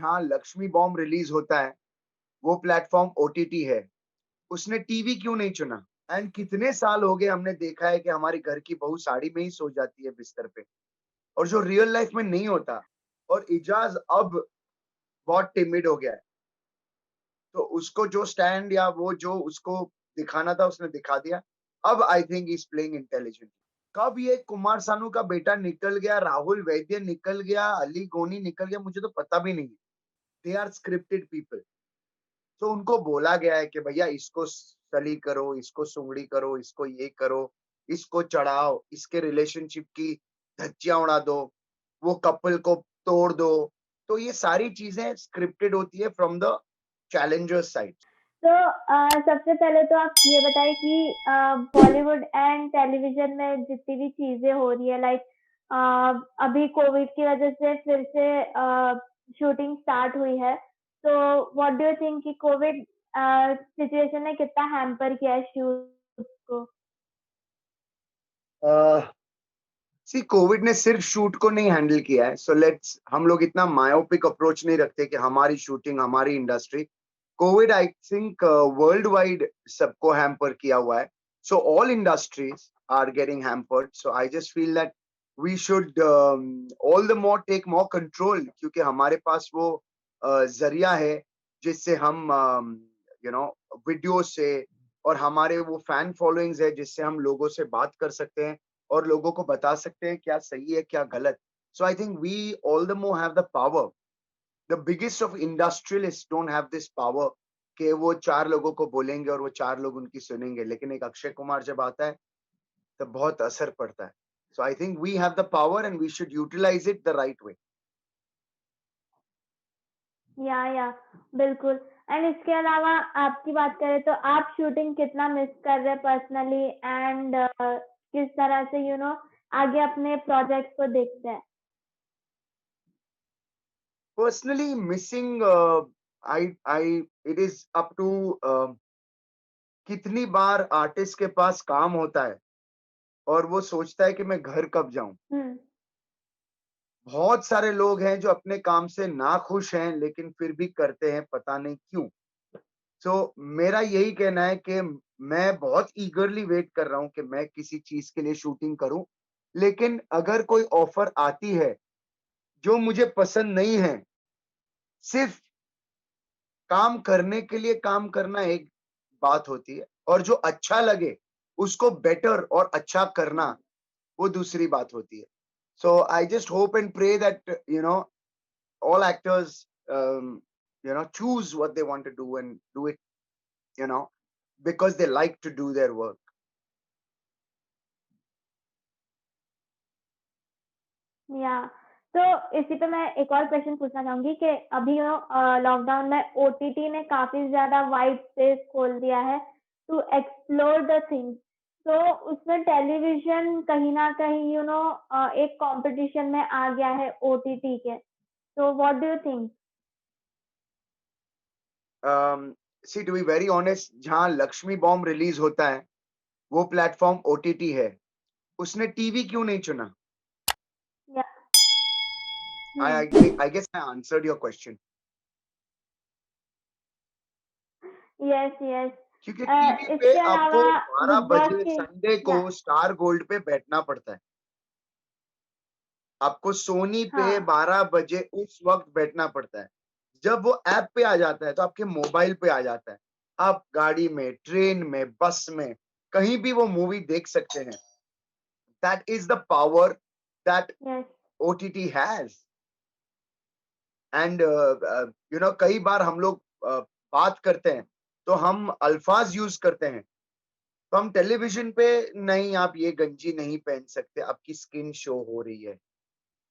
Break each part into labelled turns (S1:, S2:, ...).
S1: जहाँ Lakshmi bomb release होता है, वो प्लेटफॉर्म ओटीटी है। उसने टीवी क्यों नहीं चुना? एंड कितने साल हो गए हमने देखा है कि हमारी घर की बहू साड़ी में ही सो जाती है बिस्तर पे, और जो रियल लाइफ में नहीं होता। और इजाज अब बहुत टिमिड हो गया है, तो उसको जो स्टैंड या वो जो उसको दिखाना था उसने दिखा दिया। अब I think he is playing intelligent. कब ये कुमार सानू का बेटा निकल गया, राहुल वैद्य निकल गया, अली गोनी निकल गया, मुझे तो पता भी नहीं है। They are scripted people. तो उनको बोला गया है कि भैया इसको सली करो, इसको सुंगड़ी करो, इसको ये करो, इसको चढ़ाओ, इसके रिलेशनशिप की धज्जियां उड़ा दो, वो कपल को तोड़ दो। तो ये सारी चीजें स्क्रिप्टेड होती है फ्रॉम द चैलेंजर्स साइड।
S2: तो सबसे पहले तो आप ये बताइए कि बॉलीवुड एंड टेलीविजन में जितनी भी चीजें हो रही है, लाइक अभी कोविड की वजह से फिर से शूटिंग स्टार्ट हुई है। तो व्हाट डू यू थिंक कि कोविड सिचुएशन ने कितना हैम्पर किया है शूट को?
S1: सी कोविड ने सिर्फ शूट को नहीं हैंडल किया है, सो लेट्स हम लोग इतना मायोपिक अप्रोच नहीं रखते कि हमारी शूटिंग, हमारी industry. Covid I think world wide सबको हैम्पर किया हुआ है। So all industries are getting hampered. So I just feel that we should all the more take more control, क्योंकि हमारे पास वो जरिया है जिससे हम वीडियो से, और हमारे वो फैन फॉलोइंग्स है जिससे हम लोगों से बात कर सकते हैं और लोगों को बता सकते हैं क्या सही है क्या गलत। So I think we all the more have the power. The biggest of industrialist don't have this power कि वो चार लोगों को बोलेंगे और वो चार लोग उनकी सुनेंगे, लेकिन एक अक्षय कुमार जब आता है तो बहुत असर पड़ता है। So I think we have the power and we should utilize it the right way.
S2: या बिल्कुल। एंड इसके अलावा आपकी बात करें तो आप शूटिंग कितना मिस कर रहे हैं पर्सनली, एंड किस तरह से आगे अपने प्रोजेक्ट को देखते हैं?
S1: Personally missing, I it is up to कितनी बार आर्टिस्ट के पास काम होता है और वो सोचता है कि मैं घर कब जाऊं।
S2: हम्म।
S1: बहुत सारे लोग हैं जो अपने काम से ना खुश हैं लेकिन फिर भी करते हैं, पता नहीं क्यों। सो मेरा यही कहना है कि मैं बहुत ईगरली वेट कर रहा हूं कि मैं किसी चीज के लिए शूटिंग करूं, लेकिन अगर कोई ऑफर आती है जो मुझे पसंद नहीं है, सिर्फ काम करने के लिए काम करना एक बात होती है, और जो अच्छा लगे उसको बेटर और अच्छा करना वो दूसरी बात होती है। So I just hope and pray that all actors choose what they want to do and do it, you know because they like to do their work.
S2: या तो इसी पे मैं एक और क्वेश्चन पूछना चाहूंगी कि अभी लॉकडाउन में ओटीटी ने काफी ज्यादा वाइड स्पेस खोल दिया है टू एक्सप्लोर द थिंग्स। तो उसमें टेलीविजन कहीं ना कहीं एक कंपटीशन में आ गया है ओटीटी के। तो what do you think?
S1: See, to be very honest, जहां लक्ष्मी बॉम्ब रिलीज होता है, वो प्लेटफॉर्म ओटीटी है। उसने टीवी क्यों नहीं चुना?
S2: या।
S1: I, I,
S2: hmm.
S1: think- I guess I answered your question.
S2: Yes yes.
S1: क्योंकि टीवी पे
S2: इसके
S1: आपको
S2: अलावा
S1: 12
S2: बिग बॉस
S1: बजे
S2: के।
S1: संडे को
S2: या।
S1: स्टार गोल्ड पे बैठना पड़ता है। आपको सोनी पे
S2: हाँ।
S1: 12 बजे उस वक्त बैठना पड़ता है। जब वो ऐप पे आ जाता है तो आपके मोबाइल पे आ जाता है। आप गाड़ी में, ट्रेन में, बस में, कहीं भी वो मूवी देख सकते हैं। That is the power that
S2: yes.
S1: OTT has. And कई बार हम लोग बात करते हैं तो हम अल्फाज यूज करते हैं, तो हम टेलीविजन पे नहीं, आप ये गंजी नहीं पहन सकते, आपकी स्किन शो हो रही है।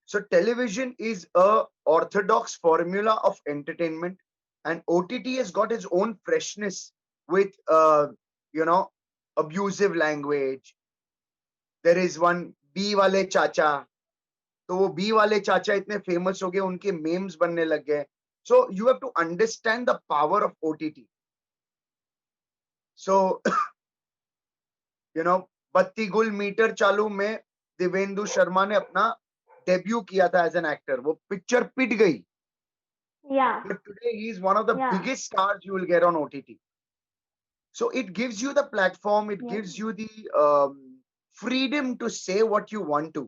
S1: So television is a orthodox formula of entertainment, and OTT has got its own freshness with you know abusive language. There is one B वाले चाचा, तो वो बी वाले चाचा इतने फेमस हो गए, उनके मेम्स बनने लग गए। So you have to understand the power of OTT. So बत्ती गुल मीटर चालू में देवेंदु शर्मा ने अपना डेब्यू किया था एज एन एक्टर। वो पिक्चर पिट गई,
S2: Yeah.
S1: but today he is one of the
S2: Yeah.
S1: biggest stars you will get on OTT. So it gives you the platform, it
S2: Yeah.
S1: gives you the freedom to say what you want to.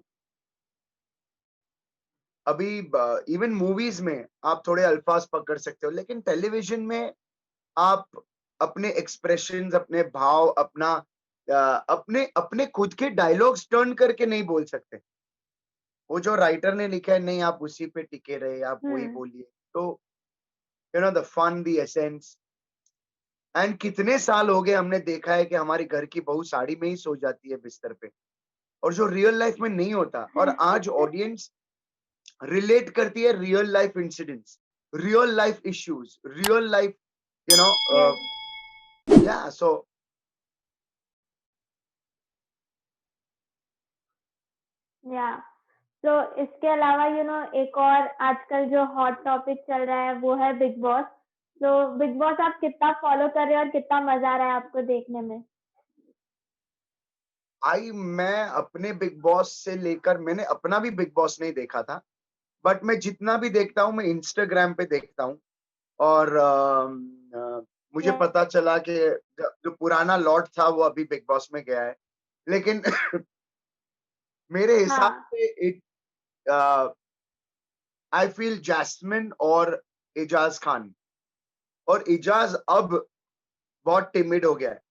S1: अभी even movies में आप थोड़े अल्फाज पकड़ सकते हो, लेकिन television में आप अपने एक्सप्रेशंस, अपने भाव, अपना अपने अपने खुद के डायलॉग्स टर्न करके नहीं बोल सकते। वो जो राइटर ने लिखा है, नहीं आप उसी पे टिके रहे, आप वही
S2: Hmm.
S1: बोलिए। तो the fun, the essence. And कितने साल हो गए हमने देखा है कि हमारी घर की बहू साड़ी में ही सो जाती है बिस्तर पे, और जो रियल लाइफ में नहीं होता। और आज ऑडियंस रिलेट करती है real life incidents, real life issues, real life, you know
S2: Yes.
S1: या सो
S2: Yeah. तो इसके अलावा एक और आजकल जो हॉट टॉपिक चल रहा है वो है बिग बॉस। तो बिग बॉस आप कितना फॉलो कर रहे हो और कितना मजा आ रहा है आपको देखने में?
S1: मैं अपने बिग बॉस से लेकर, मैंने अपना भी बिग बॉस नहीं देखा था, बट मैं जितना भी देखता हूँ मैं इंस्टाग्राम पे देखता हूँ। और मुझे
S2: Yes.
S1: पता चला कि जो पुराना लॉर्ड था वो अभी बिग बॉस में गया है। लेकिन मेरे हिसाब
S2: हाँ।
S1: से इट आई फील जैस्मिन और एजाज खान, और एजाज अब बहुत टिमिड हो गया है।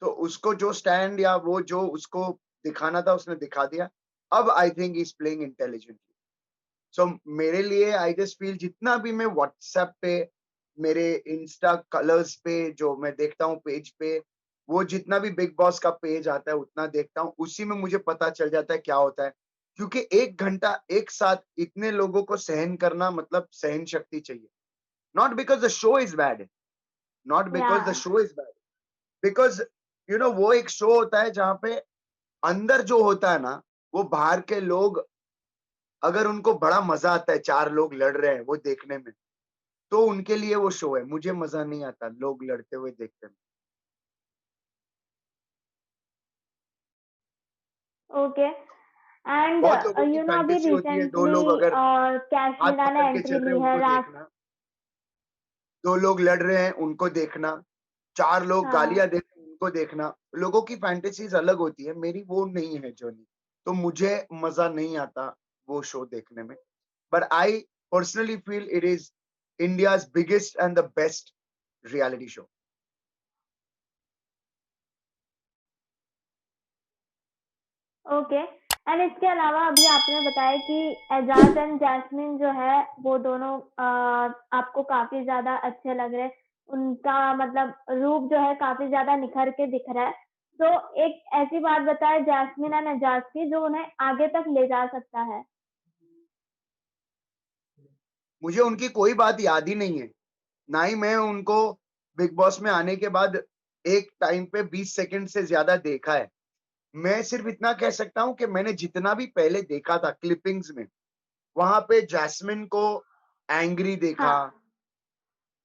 S1: तो उसको जो स्टैंड या वो जो उसको दिखाना था उसने दिखा दिया। अब I think he is playing intelligently. So मेरे लिए आई जस्ट फील, जितना भी मैं व्हाट्सएप पे, मेरे इंस्टा कलर्स पे जो मैं देखता हूँ पेज पे, वो जितना भी बिग बॉस का पेज आता है उतना देखता हूँ, उसी में मुझे पता चल जाता है क्या होता है। क्योंकि 1 घंटा एक साथ इतने लोगों को सहन करना, मतलब सहन शक्ति चाहिए। Not because the show is bad, not because the
S2: या।
S1: शो इज बैड, बिकॉज वो एक शो होता है जहाँ पे अंदर जो होता है ना, वो बाहर के लोग, अगर उनको बड़ा मजा आता है 4 लोग लड़ रहे हैं वो देखने में, तो उनके लिए वो शो है। मुझे मजा नहीं आता लोग लड़ते हुए देखते में।
S2: ओके। एंड
S1: बहुत लोगों की
S2: अभी
S1: फैंटेसी होती है, 2 लोग
S2: रिसेंटली
S1: अगर हाथ
S2: कैशमीरा
S1: पकड़
S2: ने
S1: के
S2: एंट्री
S1: चल रहे
S2: ली
S1: हैं
S2: है
S1: उनको
S2: रात।
S1: देखना, 2 लोग लड़ रहे हैं उनको देखना, 4 लोग
S2: हाँ।
S1: गालियां दे रहे हैं उनको देखना। लोगों की फैंटेसीज अलग होती है, मेरी वो नहीं है जर्नी। तो मुझे मजा नहीं आता वो शो देखने में। But I personally feel it is India's biggest and the best reality show.
S2: Okay. And इसके अलावा अभी आपने बताया कि एजाज एंड जैस्मिन जो है वो दोनों आपको काफी ज्यादा अच्छे लग रहे हैं। उनका मतलब रूप जो है काफी ज्यादा निखर के दिख रहा है। तो एक ऐसी बात बताए जैस्मिन एंड एजाज की जो उन्हें आगे तक ले जा सकता है।
S1: मुझे उनकी कोई बात याद ही नहीं है, ना ही मैं उनको बिग बॉस में आने के बाद एक टाइम पे 20 सेकंड से ज्यादा देखा है। मैं सिर्फ इतना कह सकता हूँ कि मैंने जितना भी पहले देखा था क्लिपिंग्स में, वहां पे जैस्मिन को एंग्री देखा।
S2: हाँ।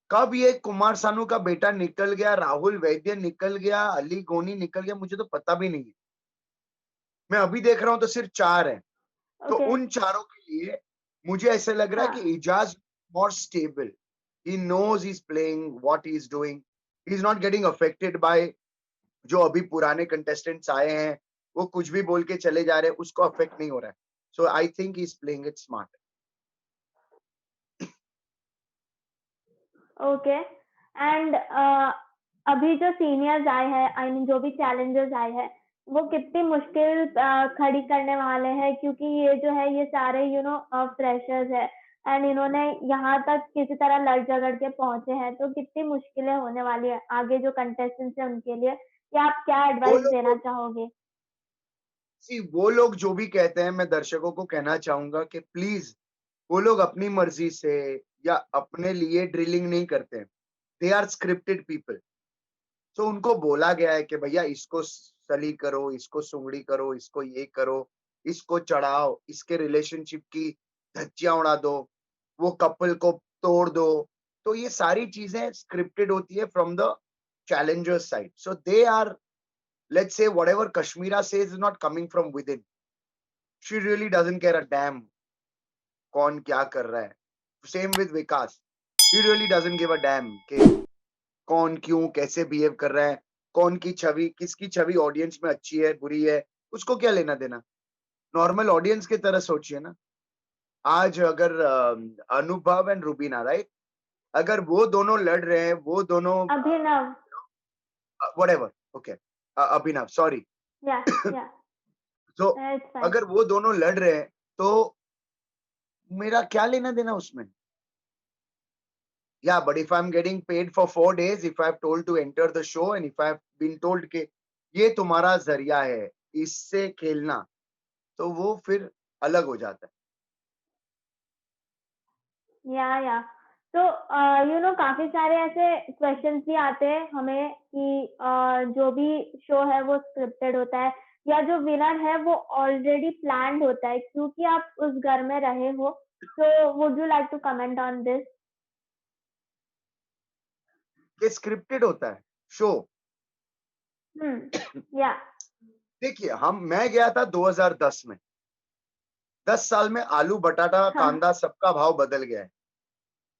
S1: कब ये कुमार सानू का बेटा निकल गया, राहुल वैद्य निकल गया, अली गोनी निकल गया, मुझे तो पता भी नहीं है। मैं अभी देख रहा हूँ तो सिर्फ 4 है। तो
S2: ओके।
S1: उन चारों के लिए मुझे ऐसे लग रहा है कि
S2: हाँ।
S1: Eijaz more stable. He knows he is playing what he is doing, he is not getting affected by जो अभी पुराने कंटेस्टेंट्स आए हैं, वो कुछ भी बोल के चले जा रहे हैं, उसको अफेक्ट नहीं हो रहा है। So I think he is playing it smart.
S2: Okay. And अभी जो सीनियर्स आए हैं आई मीन जो भी चैलेंजर्स आए हैं वो कितनी मुश्किल खड़ी करने वाले हैं क्योंकि ये जो है ये सारे फ्रेशर्स है। एंड इन्होंने यहाँ तक किसी तरह लड़ झगड़ के पहुंचे हैं तो कितनी मुश्किलें होने वाली है आगे जो कंटेस्टेंट्स है उनके लिए। क्या आप क्या
S1: वो
S2: एडवाइस देना
S1: लोग
S2: चाहोगे?
S1: वो लोग जो भी कहते हैं, मैं दर्शकों को कहना चाहूंगा कि प्लीज, वो लोग अपनी मर्जी से या अपने लिए ड्रिलिंग नहीं करते हैं। They are scripted people. तो उनको बोला गया है कि भैया इसको सली करो, इसको सुंगड़ी करो, इसको ये करो, इसको चढ़ाओ, इसके रिलेशनशिप की धज्जियां उड़ा दो, वो कपल को तोड़ दो। तो ये सारी चीजें स्क्रिप्टेड होती है from the challengers side. So they are, let's say whatever Kashmira says is not coming from within. She really doesn't care a damn कौन क्या कर रहा है। Same with Vikas, he really doesn't give a dam कि कौन क्यों कैसे behave कर रहा है, कौन की छवि किसकी छवि ऑडियंस में अच्छी है बुरी है, उसको क्या लेना देना। नॉर्मल ऑडियंस की तरह सोचिए ना। आज अगर अनुभव एंड रुबीना, राइट, अगर वो दोनों लड़ रहे हैं, वो दोनों
S2: अभिनव।
S1: व्हाटएवर, ओके, अभिनव, सॉरी।
S2: या या
S1: तो
S2: इट्स फाइन।
S1: अगर वो दोनों लड़ रहे हैं तो मेरा क्या लेना देना उसमें। Yeah, but if I'm getting paid for 4 days, if I've told to enter the show and if I've been told कि ये तुम्हारा जरिया है इससे खेलना, तो वो फिर अलग हो जाता है।
S2: या तो काफी सारे ऐसे क्वेश्चंस भी आते हैं हमें कि जो भी शो है वो स्क्रिप्टेड होता है या जो विनर है वो ऑलरेडी प्लान्ड होता है, क्योंकि आप उस घर में रहे हो। तो would you like to comment on this?
S1: ये स्क्रिप्टेड होता है शो।
S2: या
S1: देखिए, मैं गया था 2010 में। 10 साल में आलू बटाटा
S2: हाँ
S1: कांदा सबका भाव बदल गया है।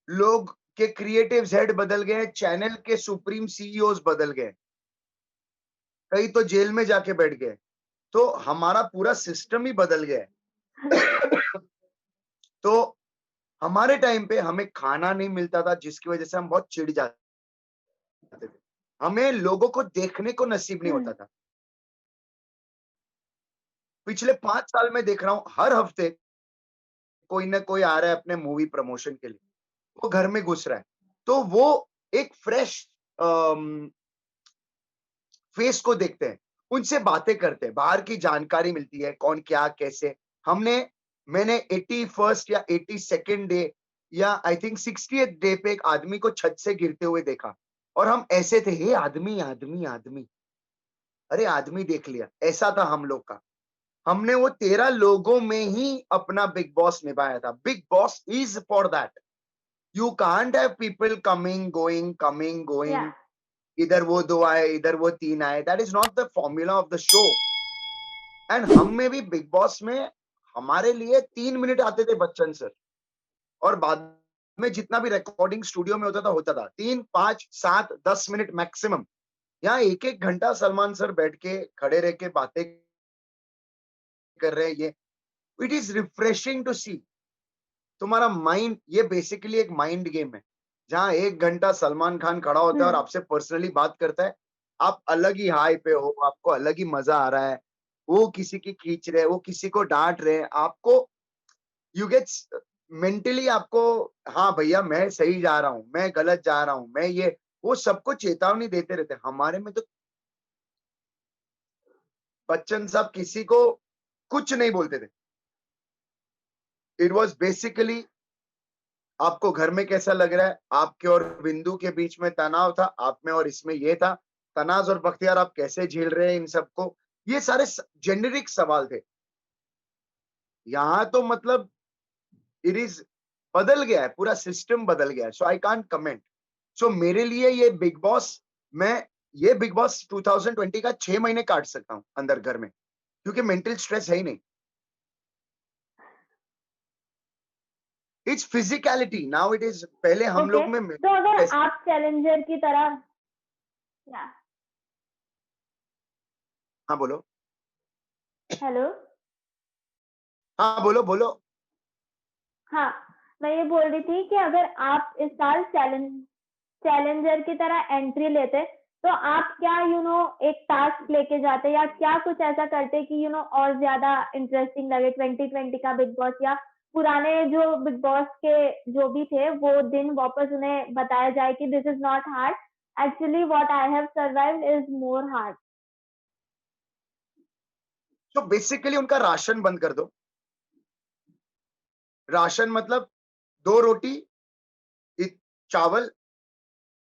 S1: लोग के क्रिएटिव हेड बदल गए हैं, चैनल के सुप्रीम सीईओज बदल गए, कई तो जेल में जाके बैठ गए। तो हमारा पूरा सिस्टम ही बदल गया है। तो हमारे टाइम पे हमें खाना नहीं मिलता था, जिसकी वजह से हम बहुत चिढ़ जाते थे। हमें लोगों को देखने को नसीब नहीं होता था। पिछले 5 साल में देख रहा हूं, हर हफ्ते कोई ना कोई आ रहा है अपने मूवी प्रमोशन के लिए, वो घर में घुस रहा है। तो वो एक फ्रेश फेस को देखते हैं, उनसे बातें करते हैं, बाहर की जानकारी मिलती है, कौन क्या कैसे। मैंने 81st या 82nd डे या आई थिंक 60th डे पे एक आदमी को छत से गिरते हुए देखा, और हम ऐसे थे, हे आदमी आदमी आदमी, अरे आदमी देख लिया, ऐसा था हम लोग का। हमने वो 13 लोगों में ही अपना बिग बॉस निभाया था। Big boss is for that. You can't have people coming
S2: या
S1: गोइंग, इधर वो 2 आए, इधर वो 3 आए। That is not the formula of the show. And हम में भी बिग बॉस में हमारे लिए 3 मिनट आते थे बच्चन सर, और बाद में जितना भी रिकॉर्डिंग स्टूडियो में होता था 3, 5, 7, 10 मिनट मैक्सिमम। यहाँ एक एक घंटा सलमान सर बैठ के खड़े रह के बातें कर रहे हैं। ये इट इज रिफ्रेशिंग टू सी। तुम्हारा माइंड, ये बेसिकली एक माइंड गेम है, जहां 1 घंटा सलमान खान खड़ा होता है और आपसे पर्सनली बात करता है। आप अलग ही हाई पे हो, आपको अलग ही मजा आ रहा है। वो किसी की खींच रहे हैं, वो किसी को डांट रहे हैं, आपको यू गेट मेंटली आपको, हाँ भैया मैं सही जा रहा हूँ, मैं गलत जा रहा हूँ, मैं ये, वो सबको चेतावनी देते रहते हैं। हमारे में तो बच्चन साहब किसी को कुछ नहीं बोलते थे। इट वॉज बेसिकली आपको घर में कैसा लग रहा है, आपके और बिंदु के बीच में तनाव था, आप में और इसमें ये था, तनाज और बख्तियार आप कैसे झेल रहे हैं इन सबको। ये सारे जेनेरिक सवाल थे। यहाँ तो मतलब इट इज बदल गया है, पूरा सिस्टम बदल गया है। So I can't comment. सो मेरे लिए ये बिग बॉस, मैं ये बिग बॉस 2020 का 6 महीने काट सकता हूँ अंदर घर में, क्योंकि मेंटल स्ट्रेस है ही नहीं। It's physicality now, it is, पहले हम
S2: ओके,
S1: लोग में
S2: तो अगर
S1: stress-
S2: आप चैलेंजर की तरह, या
S1: हाँ बोलो,
S2: हेलो,
S1: हाँ बोलो बोलो।
S2: हाँ, मैं ये बोल रही थी कि अगर आप इस साल चैलेंजर की तरह एंट्री लेते, तो आप क्या एक टास्क लेके जाते या क्या कुछ ऐसा करते कि और ज्यादा इंटरेस्टिंग लगे 2020 का बिग बॉस, या पुराने जो बिग बॉस के जो भी थे वो दिन वापस उन्हें बताया जाए कि this is not hard, actually what I have survived is more hard.
S1: तो बेसिकली उनका राशन बंद कर दो। राशन मतलब 2 रोटी, चावल,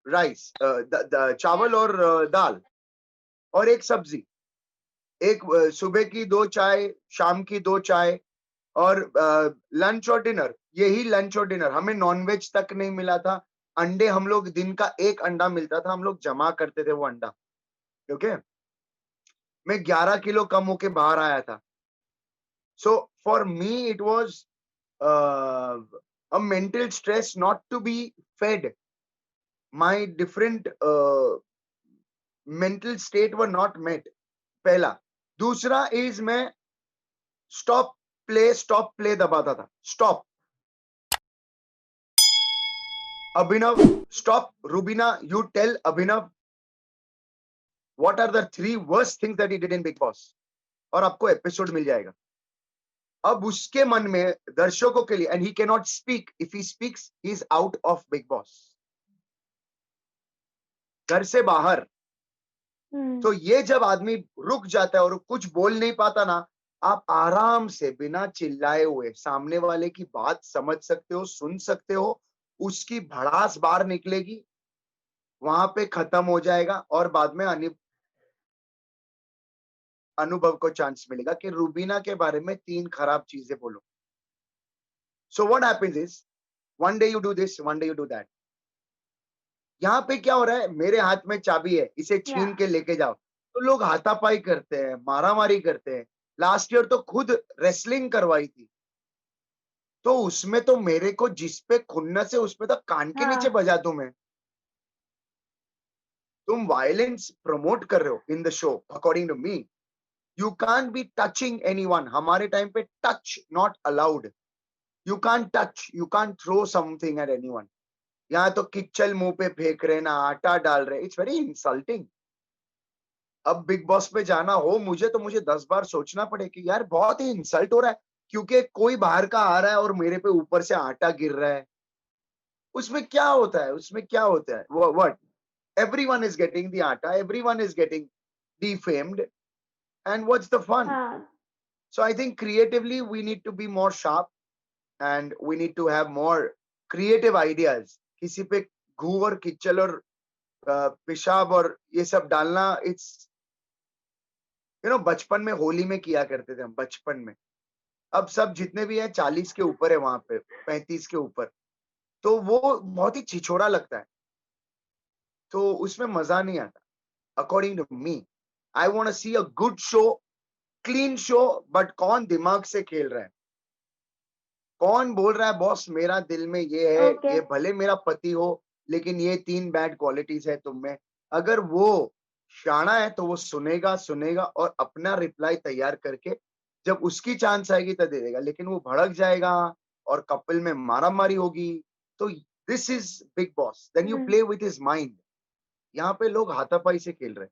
S1: राइस, चावल और दाल, और एक सब्जी, एक सुबह की 2 चाय, शाम की 2 चाय, और लंच और डिनर। यही लंच और डिनर। हमें नॉनवेज तक नहीं मिला था। अंडे हम लोग, दिन का एक अंडा मिलता था, हम लोग जमा करते थे वो अंडा। ओके, मैं 11 किलो कम होके बाहर आया था। So for me it was a mental stress not to be fed. My different mental state were not met. पहला. दूसरा is मैं stop play दबाता था. Stop. Abhinav, stop. Rubina, you tell Abhinav what are the 3 worst things that he did in Big Boss. और आपको episode मिल जाएगा. अब उसके मन में दर्शकों के लिए, and he cannot speak. If he speaks, he is out of Big Boss. घर से बाहर. तो ये जब आदमी रुक जाता है और कुछ बोल नहीं पाता ना, आप आराम से बिना चिल्लाए हुए सामने वाले की बात समझ सकते हो, सुन सकते हो, उसकी भड़ास बाहर निकलेगी, वहां पे खत्म हो जाएगा और बाद में अनुभव को चांस मिलेगा कि रूबीना के बारे में 3 खराब चीजें बोलो. So what happens is, one day you do this, one day you do that. यहाँ पे क्या हो रहा है, मेरे हाथ में चाबी है, इसे छीन के लेके जाओ. तो लोग हाथापाई करते हैं, मारामारी करते हैं. लास्ट ईयर तो खुद रेसलिंग करवाई थी. तो उसमें तो मेरे को जिस पे खुन्नस है उसमें तो कान के नीचे बजा दूं मैं. तुम वायलेंस प्रमोट कर रहे हो in the show. According to me, you can't be touching anyone. हमारे टाइम पे touch not allowed. You can't touch, you can't throw something at anyone. यहाँ तो किचल मुंह पे फेंक रहे ना आटा डाल रहे. It's very insulting. अब बिग बॉस पे जाना हो मुझे तो मुझे 10 बार सोचना पड़े कि यार बहुत ही इंसल्ट हो रहा है, क्योंकि कोई बाहर का आ रहा है और मेरे पे ऊपर से आटा गिर रहा है. उसमें क्या होता है, उसमें क्या होता है? What? Everyone is getting the आटा, everyone is getting defamed, and what's the fun? So I think creatively we need to be more sharp and we need to have more creative ideas. किसी पे घू और किचल और पेशाब और ये सब डालना, इट्स बचपन में होली में किया करते थे हम बचपन में. अब सब जितने भी हैं 40 के ऊपर है, वहां पे 35 के ऊपर, तो वो बहुत ही छिछोरा लगता है. तो उसमें मजा नहीं आता. According to me, I want to see a good show, clean show, but कौन दिमाग से खेल रहा है, कौन बोल रहा है बॉस मेरा दिल में ये है, ये भले मेरा पति हो लेकिन ये 3 बैड क्वालिटीज है तुम में. अगर वो शाना है तो वो सुनेगा और अपना रिप्लाई तैयार करके जब उसकी चांस आएगी तो दे देगा. लेकिन वो भड़क जाएगा और कपल में मारामारी होगी. तो this is Bigg Boss. Then you play with his mind. यहाँ पे लोग हाथापाई से खेल रहे हैं.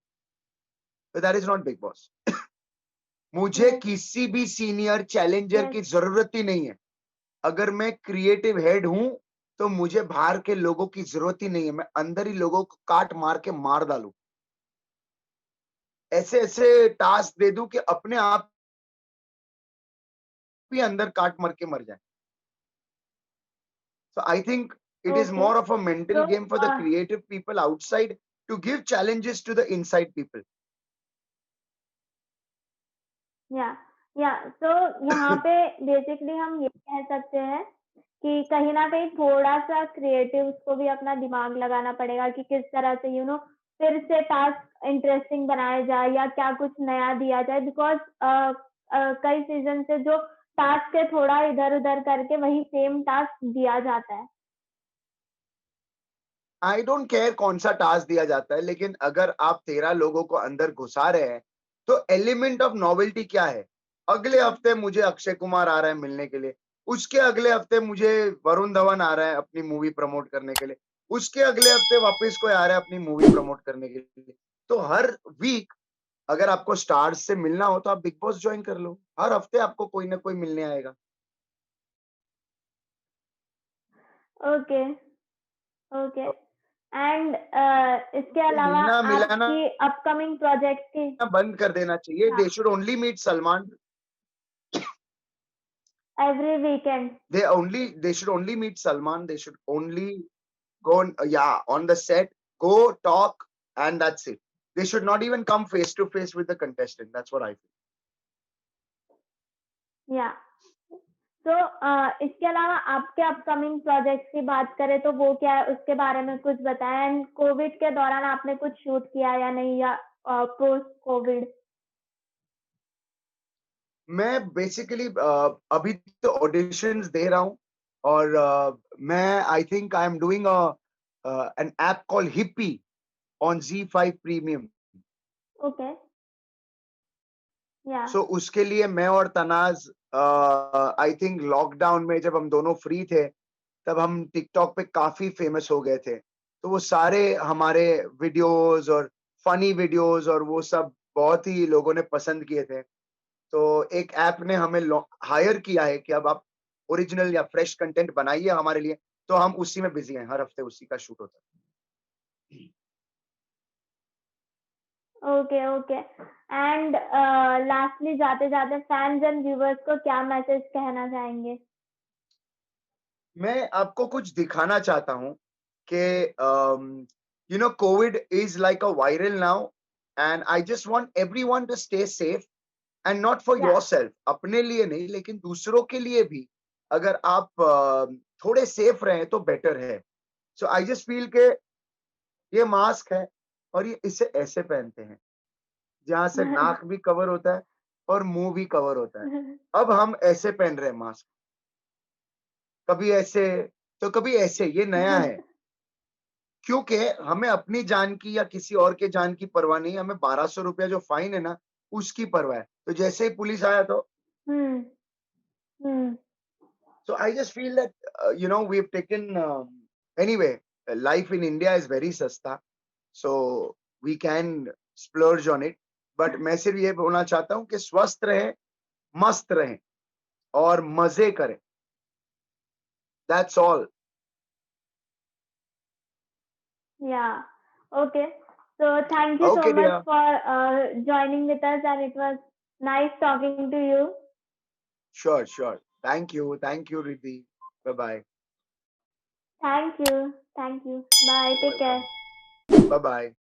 S1: तो that is not Bigg Boss. मुझे किसी भी सीनियर चैलेंजर की जरूरत ही नहीं है. अगर मैं क्रिएटिव हेड हूं तो मुझे बाहर के लोगों की जरूरत ही नहीं है. मैं अंदर ही लोगों को काट मार के मार डालूं. ऐसे ऐसे टास्क दे दूं कि अपने आप भी अंदर काट मार के मर जाए. So I think it is more of a mental game for the creative people outside to give challenges to the inside people.
S2: तो यहाँ पे बेसिकली हम ये कह सकते हैं कि कहीं ना कहीं थोड़ा सा क्रिएटिव उसको भी अपना दिमाग लगाना पड़ेगा कि किस तरह से फिर से टास्क इंटरेस्टिंग बनाया जाए या क्या कुछ नया दिया जाए. बिकॉज कई सीजन से जो टास्क है थोड़ा इधर उधर करके वही सेम टास्क दिया जाता है.
S1: आई डोंट केयर कौन सा टास्क दिया जाता है, लेकिन अगर आप 13 लोगों को अंदर घुसा रहे हैं तो एलिमेंट ऑफ नॉवेल्टी क्या है? अगले हफ्ते मुझे अक्षय कुमार आ रहा है मिलने के लिए, उसके अगले हफ्ते मुझे वरुण धवन आ रहा है अपनी मूवी प्रमोट करने के लिए, उसके अगले हफ्ते वापस कोई आ रहा है अपनी मूवी प्रमोट करने के लिए. तो हर वीक अगर आपको स्टार्स से मिलना हो तो आप बिग बॉस ज्वाइन कर लो. हर हफ्ते आपको कोई ना कोई मिलने आएगा.
S2: ओके एंड इसके अलावा
S1: मिलना मिलाना
S2: आपकी अपकमिंग प्रोजेक्ट की
S1: बंद कर देना चाहिए. They should only meet Salman
S2: every weekend.
S1: They should only meet Salman. They should only go on the set, go talk, and that's it. They should not even come face to face with the contestant. That's what I feel.
S2: तो इसके अलावा आपके upcoming projects की बात करें तो वो क्या है, उसके बारे में कुछ बताएं. एंड कोविड के दौरान आपने कुछ शूट किया या नहीं, या पोस्ट कोविड?
S1: मैं बेसिकली अभी तो ऑडिशंस दे रहा हूँ. और मैं I think I am doing an app call hippie on Z5 premium.
S2: Okay. Yeah.
S1: सो उसके लिए मैं और तनाज आई थिंक लॉकडाउन में जब हम दोनों फ्री थे तब हम टिकटॉक पे काफी फेमस हो गए थे। तो वो सारे हमारे वीडियोस और फनी वीडियोस और वो सब बहुत ही लोगों ने पसंद किए थे। तो एक ऐप ने हमें हायर किया है कि अब आप ओरिजिनल या फ्रेश कंटेंट बनाइए हमारे लिए। तो हम उसी में बिजी हैं, हर हफ्ते उसी का शूट होता है।
S2: Okay, okay. एंड लास्टली जाते-जाते फैन्स एंड व्यूअर्स को क्या मैसेज कहना चाहेंगे?
S1: मैं आपको कुछ दिखाना चाहता हूँ कि covid is like a viral now and I just want everyone to stay safe and not for
S2: you,
S1: yourself, अपने लिए नहीं लेकिन दूसरों के लिए भी। अगर आप थोड़े सेफ रहें तो बेटर है। सो आई जस्ट फील के ये मास्क है और ये इसे ऐसे पहनते हैं जहां से नाक भी कवर होता है और मुंह भी कवर होता है। अब हम ऐसे पहन रहे हैं मास्क, कभी ऐसे तो कभी ऐसे, ये नया है। क्योंकि हमें अपनी जान की या किसी और के जान की परवाह नहीं है, हमें 1200 रुपया जो फाइन है ना उसकी परवाह है। तो जैसे ही पुलिस आया तो
S2: हुँ, हुँ।
S1: so I just feel that we've taken anyway, life in India is very sasta, so we can splurge on it, but मैं सिर्फ ये बोलना चाहता हूँ कि स्वस्थ रहें, मस्त रहें और मजे करें। That's all.
S2: Yeah. Okay. So thank you so
S1: Okay,
S2: much
S1: dear.
S2: for joining with us, and it was nice talking to you.
S1: Sure, sure. Thank you, Riddhi. Bye bye.
S2: Thank you. Thank you. Bye.
S1: You're
S2: Take care.
S1: welcome. Bye bye.